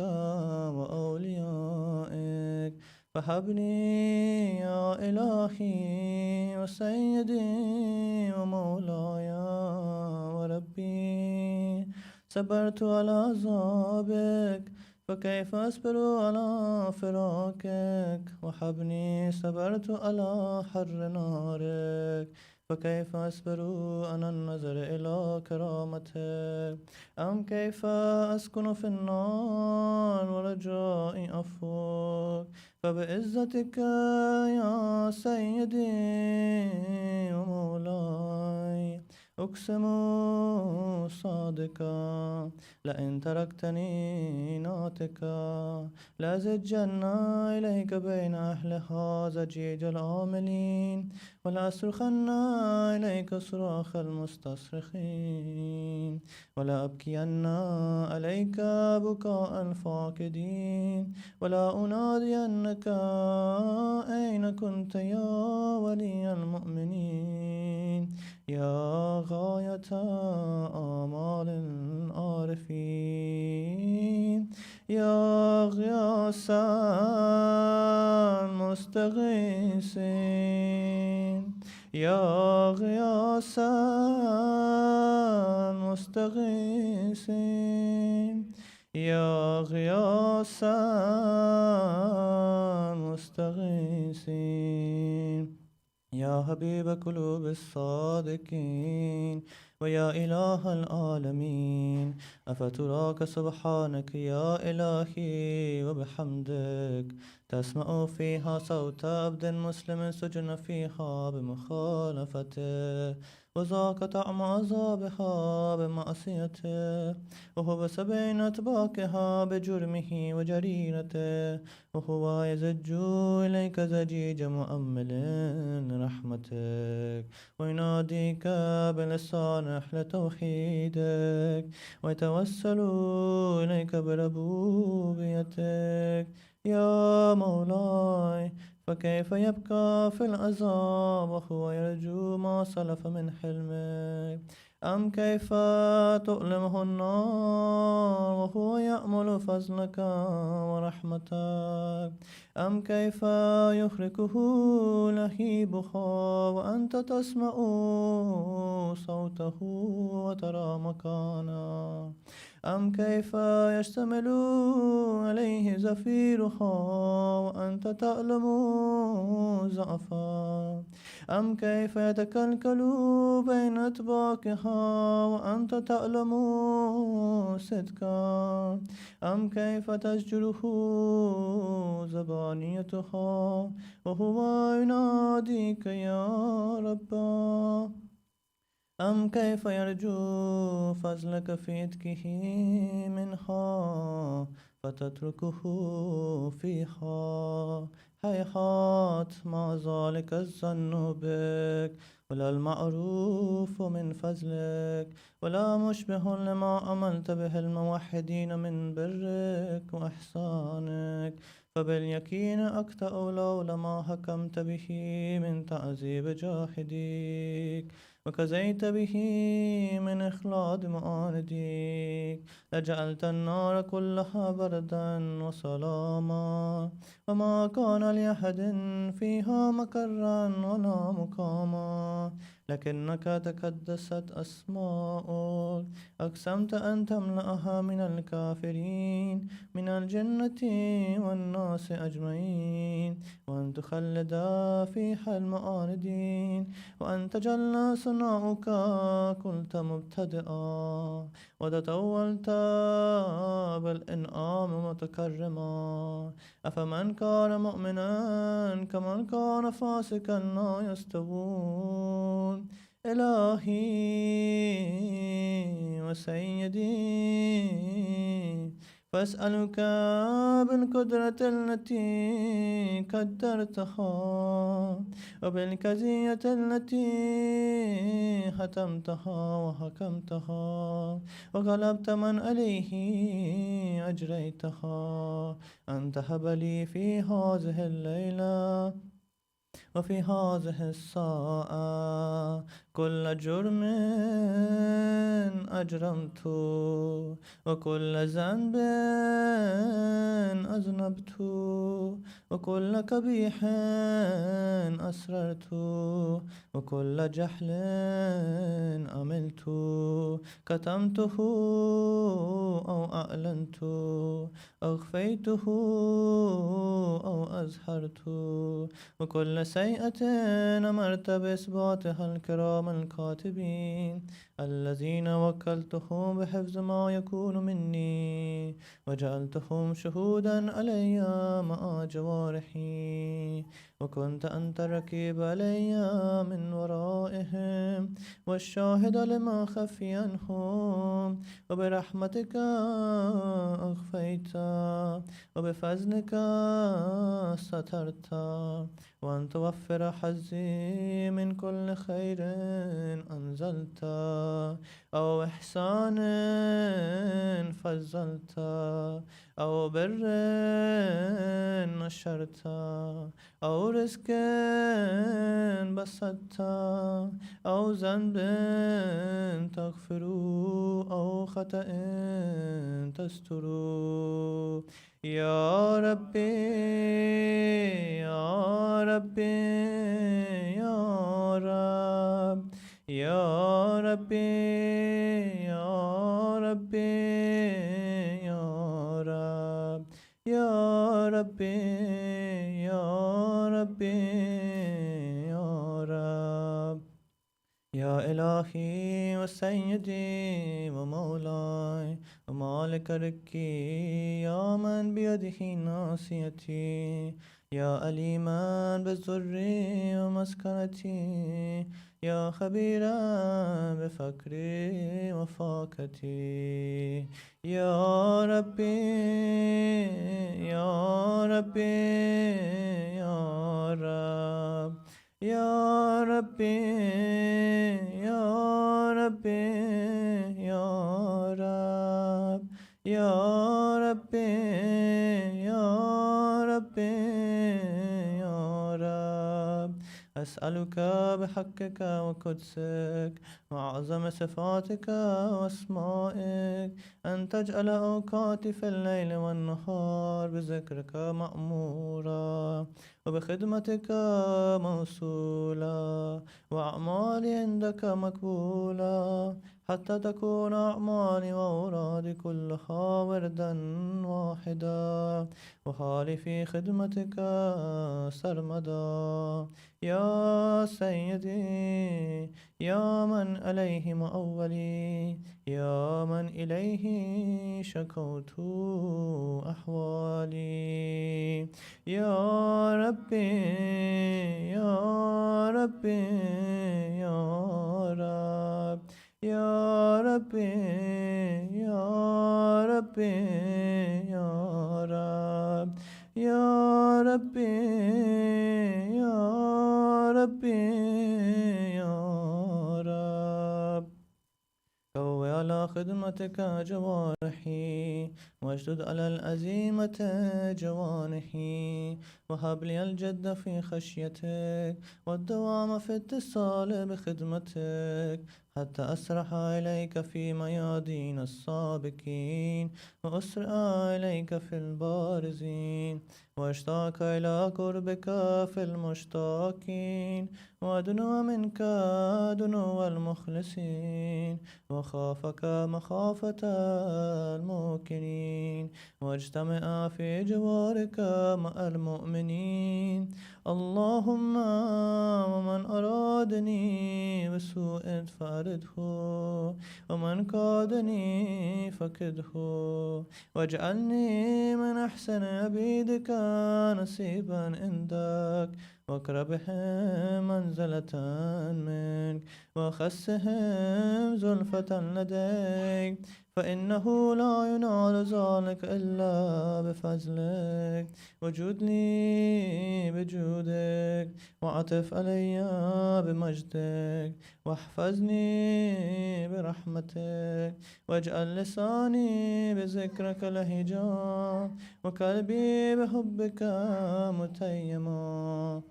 وأوليائك فهبني يا إلهي وسيدي ومولاي وربي صبرت على عذابك فكيف أصبر على فراقك وحبني صبرت على حر نارك فكيف أصبر عن النظر إلى كرامتك أم كيف أسكن في النار ورجائي عفوك فبعزتك يا سيدي ومولاي أقسم صادقا لئن تركتني ناطقا لأزجن إليك بين أهلها زجيج العاملين ولأصرخن إليك صراخ المستصرخين ولأبكين عليك بكاء الفاقدين ولا أنادينك أين كنت يا ولي المؤمنين يا غاية آمال العارفين يا غياث المستغيثين يا غياث المستغيثين يا غياث المستغيثين يا حبيب قلوب الصادقين ويا إله العالمين أفتراك سبحانك يا إلهي وبحمدك تسمع فيها صوت عبد مسلم سجن فيها بمخالفته وذاق طعم عذابها بمعصيته وهو 70 أطباقها بجرمه وجريرته وهو يزج إليك زجيج مؤمل رحمتك ويناديك بلسان أحلى توحيدك ويتوسل إليك بربوبيتك يا مولاي فكيف يبقى في العذاب وهو يرجو ما سلف من حلمك أم كيف تؤلمه النار وهو يأمل فضلك ورحمتك أم كيف يخرقه لهيبها وأنت تسمع صوته وترى مكانه أم كيف يشتمل عليه زفيرها وأنت تعلم ضعفا أم كيف يتكلكل بين أطباقها وأنت تعلم صدقا أم كيف تزجره زبانيتها وهو يناديك يا رب أم كيف يرجو فضلك في إتكه منها فتتركه فيها هيهات مع ذلك الظن بك ولا المعروف من فضلك ولا مشبه لما عملت به الموحدين من برك وإحسانك فباليقين أقطع لولا ما حكمت به من تعذيب جاحديك وكزيت به من إخلاد معانديك لجعلت النار كلها بردا وسلاما وما كان لأحد فيها مكرا ولا مقاما لكنك تقدست أسماؤك أقسمت أن تملأها من الكافرين من الجنة والناس أجمعين وأن تخلد فيها المعاندين وأن تجلى صنعك كنت مبتدئا وتطولت بالإنعام متكرما أفمن كان مؤمنا كمن كان فاسقا لا يستوون إلهي وسيدي فأسألك بالقدرة التي قدرتها وبالكزية التي ختمتها وحكمتها وغلبت من عليه أجريتها أن تهب لي في هذه الليلة وفي هذه الساعة كل جرم أجرمت وكل ذنب أذنبت وكل قبيح أسررت وكل جهل عملت كتمته أو أعلنت أخفيته أو أظهرت وكل سيئة أمرت بإثباتها الكرام الكاتبين الذين وكلتهم بحفظ ما يكون مني وجعلتهم شهودا علي مع جوارحي وكنت أنت الرقيب علي من ورائهم والشاهد لما خفي عنهم وبرحمتك أخفيت وبفضلك سترت وأن توفر حظي من كل خير أنزلت أو إحسان فضلت أو بر نشرت أو رزق بسطت أو ذنب تغفر أو خطأ تستر يا ربي يا ربي يا رب يا ربي يا ربي يا رب يا ربي يا ربي يا رب يا إلهي وسيدي ومولاي ومالك ركي، يا من بيده ناصيتي، يا أليما بالضر ومسكنتي، يا خبيرا بفكري وفاكتي، يا ربي يا ربي يا رب، يا ربي يا ربي يا رب، يا ربي يا ربي يا رب، أسألك بحقك وقدسك وأعظم صفاتك وأسمائك أن تجعل أوقاتي في الليل والنهار بذكرك مأمورا، وبخدمتك موصولا، وأعمالي عندك مقبولا، حتى تكون أعمالي وأورادي كلها وردا واحدا، وحالي في خدمتك سرمدا، يا سيدي يا من عليه مأولي، يا من إليه شكوت أحوالي، يا ربي يا ربي يا رب، يا ربي يا ربي يا رب، يا ربي يا ربي يا رب، قوي على خدمتك جوارحي، واشدد على الأزيمة جوانحي، وهب لي الجد في خشيتك والدوام في اتصال بخدمتك، حتى أسرح إليك في ميادين السابقين، وأسرع إليك في البارزين، واشتاق إلى قربك في المشتاقين، وأدنو منك دنو المخلصين، وخافك مخافة الموقنين، واجتمع في جوارك مع المؤمنين، اللهم ومن أرادني بسوء فأرده، ومن كادني فكده، واجعلني من أحسن عبيدك نصيبا عندك، واقربهم منزلة منك، وخسهم زلفة لديك، فإنه لا ينال ذلك إلا بفضلك، وجد لي بجودك، وعطف علي بمجدك، واحفظني برحمتك، واجعل لساني بذكرك لهجا، وقلبي بحبك متيما،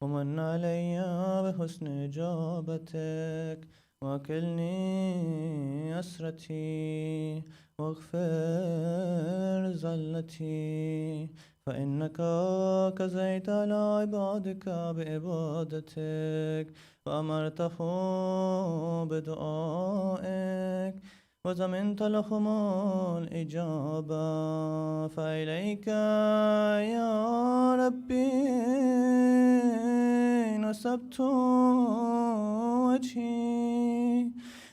ومن علي بحسن إجابتك، وكلني أسرتي، واغفر زلتي، فإنك كزيت على عبادك بإبادتك، وأمرتهم بدعائك، وزمنت لهم الإجابة، فإليك يا ربي نسبت وجهي،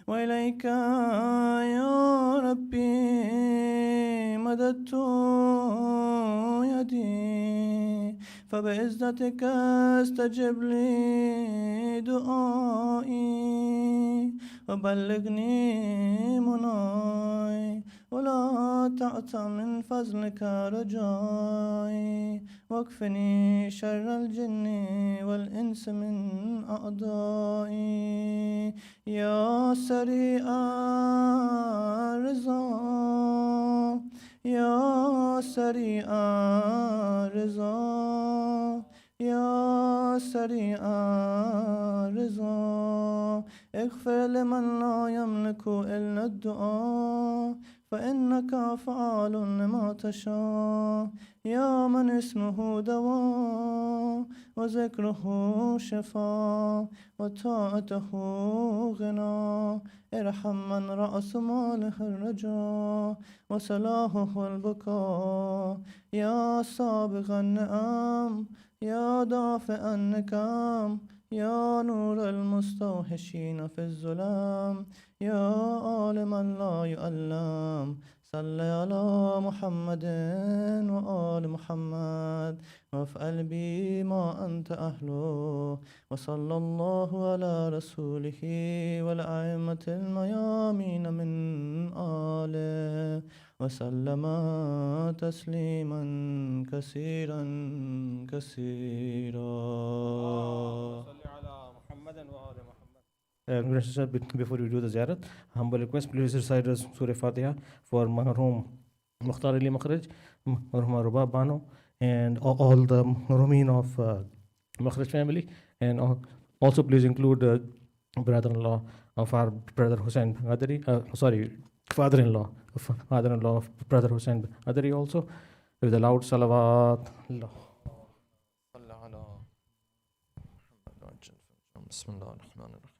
وإليك يا ربي مددت يدي، فبعزتك استجب لي دعائي، وبلغني مناي، ولا تعت من فضلك رجائي، واكفني شر الجن والإنس من أعدائي، يا سريع الرضا يا سريع الرضا يا سريع الرضا، اغفر لمن لا يملك إلا الدعاء، فإنك فعال لما تشاء، يا من اسمه دواء وذكره شفاء وطاعته غنى، ارحم من رأس ماله الرجاء وصلاحه البقاء، يا سابغ النعم يا دافع النقام يا نور المستوحشين في الظلام، يا عالما لا يؤلم، صل على محمد وآل محمد وافعل بي ما أنت أهله، وصلى الله على رسوله والأئمة الميامين من آله وسلم تسليما كثيرا كثيرا. Before we do the ziyarat, humble request, please recite us Surah Fatiha for Marhum Mukhtar Ali Makhraj, Marhum Ruba Bano, and all the Marhumin of Makhraj family, and also please include brother-in-law of our brother Hussein Adari, father-in-law of brother Hussein Adari also, with a loud salawat. بسم الله الرحمن الرحيم.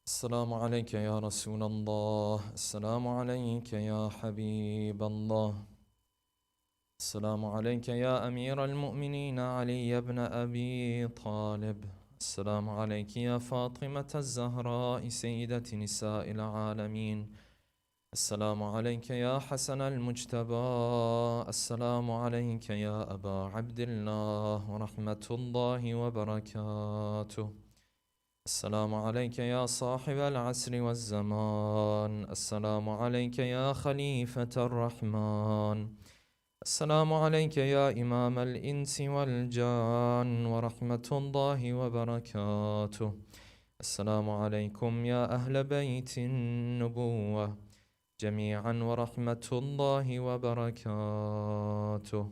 السلام عليك يا رسول الله، السلام عليك يا حبيب الله، السلام عليك يا أمير المؤمنين علي بن أبي طالب، السلام عليك يا فاطمة الزهراء سيدة نساء العالمين، السلام عليك يا حسن المجتبى، السلام عليك يا أبا عبد الله ورحمة الله وبركاته، السلام عليك يا صاحب العصر والزمان، السلام عليك يا خليفة الرحمن، السلام عليك يا إمام الإنس والجان ورحمة الله وبركاته، السلام عليكم يا أهل بيت النبوة جميعا ورحمة الله وبركاته.